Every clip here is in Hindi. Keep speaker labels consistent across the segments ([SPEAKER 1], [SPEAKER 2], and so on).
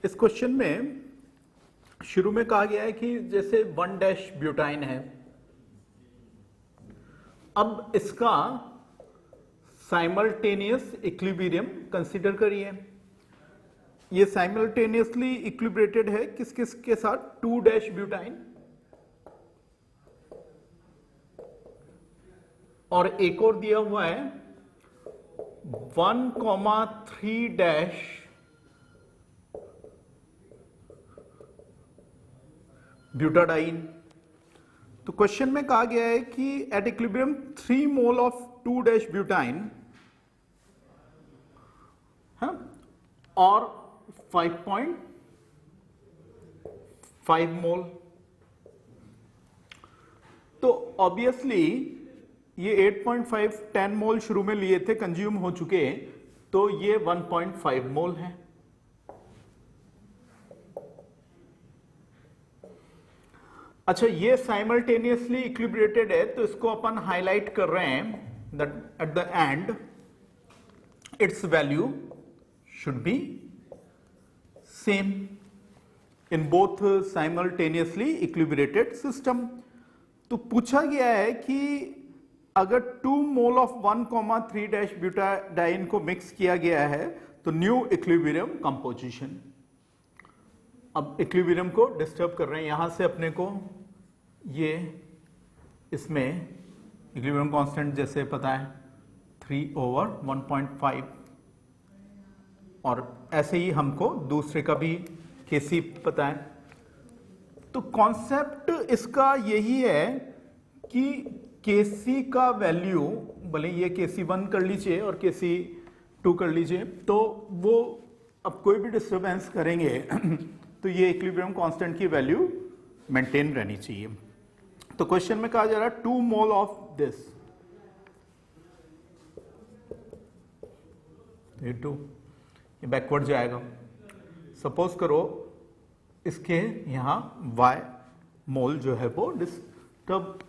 [SPEAKER 1] इस क्वेश्चन में शुरू में कहा गया है कि जैसे 1' ब्यूटाइन है, अब इसका साइमल्टेनियस इक्विलिब्रियम कंसीडर करिए। ये साइमल्टेनियसली इक्विलिब्रेटेड है किस किस के साथ? 2' ब्यूटाइन और एक और दिया हुआ है 1,3' ब्यूटाडाइन। तो क्वेश्चन में कहा गया है कि at equilibrium 3 mole of 2' butyne और 5.5 मोल। तो ऑब्वियसली ये 8.5 10 मोल शुरू में लिए थे, कंज्यूम हो चुके, तो ये 1.5 मोल है। अच्छा, ये साइमल्टेनियसली इक्विलिब्रेटेड है, तो इसको अपन हाईलाइट कर रहे हैं that at the end its value should be same in both simultaneously equilibrated system. तो पूछा गया है कि अगर 2 मोल ऑफ 1,3' ब्यूटाडाइन को मिक्स किया गया है तो न्यू इक्विलिब्रियम कंपोजिशन। अब इक्विलिब्रियम को डिस्टर्ब कर रहे हैं, यहां से अपने को ये इसमें इक्विलिब्रियम कांस्टेंट जैसे पता है 3/1.5 और ऐसे ही हमको दूसरे का भी केसी पता है। तो कॉन्सेप्ट इसका यही है कि केसी का वैल्यू, भले ये KC1 कर लीजिए और KC2 कर लीजिए, तो वो अब कोई भी डिस्टर्बेंस करेंगे तो ये इक्विलिब्रियम कांस्टेंट की वैल्यू मेंटेन रहनी चाहिए। तो क्वेश्चन में कहा जा रहा है 2 मोल ऑफ दिस, ये 2 ये बैकवर्ड जाएगा। सपोज करो इसके यहां y मोल जो है वो डिस्टर्ब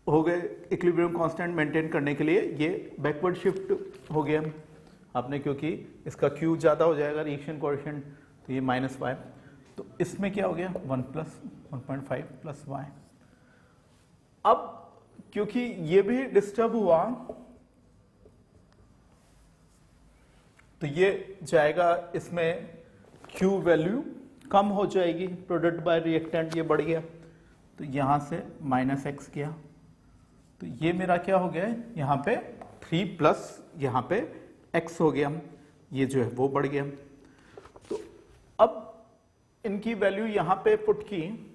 [SPEAKER 1] हो गए, इक्विलिब्रियम कांस्टेंट मेंटेन करने के लिए ये बैकवर्ड शिफ्ट हो गया आपने, क्योंकि इसका Q ज्यादा हो जाएगा रिएक्शन कोएफिशिएंट, तो ये -y। तो इसमें क्या हो गया 1 + 1.5 + y। अब क्योंकि ये भी डिस्टर्ब हुआ तो ये जाएगा, इसमें Q वैल्यू कम हो जाएगी, प्रोडक्ट बाय रिएक्टेंट ये बढ़ गया, तो यहां से -x किया, तो ये मेरा क्या हो गया, यहां पे 3 प्लस यहां पे x हो गया, ये जो है वो बढ़ गया। तो अब इनकी वैल्यू यहां पे पुट की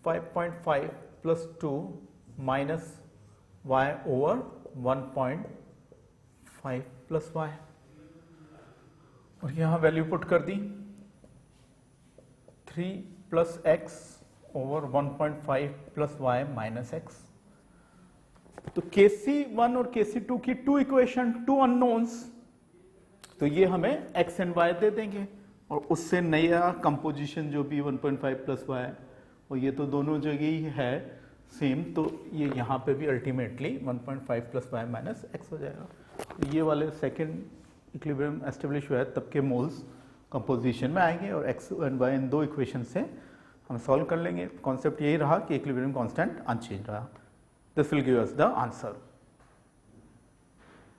[SPEAKER 1] 5.5 + 2 - y/1.5 + y, और यहां वैल्यू पुट कर दी 3 + x/1.5 + y - x। तो KC1 और KC2 की 2 इक्वेशन, 2 अननोन्स, तो ये हमें x एंड y दे देंगे और उससे नया कंपोजिशन जो भी 1.5 + y, और ये तो दोनों जगह ही है सेम, तो ये यहाँ पे भी अल्टीमेटली 1.5 + y - x हो जाएगा। तो ये वाले सेकेंड इक्विलिब्रियम एस्टेब्लिश हुआ है तब के मोल्स कंपोजिशन में आएंगे और x and y in 2 equation से हम सॉल्व कर लेंगे। कॉन्सेप्ट यही रहा कि इक्विलिब्रियम कांस्टेंट अनचेंज रहा। This will give us the answer.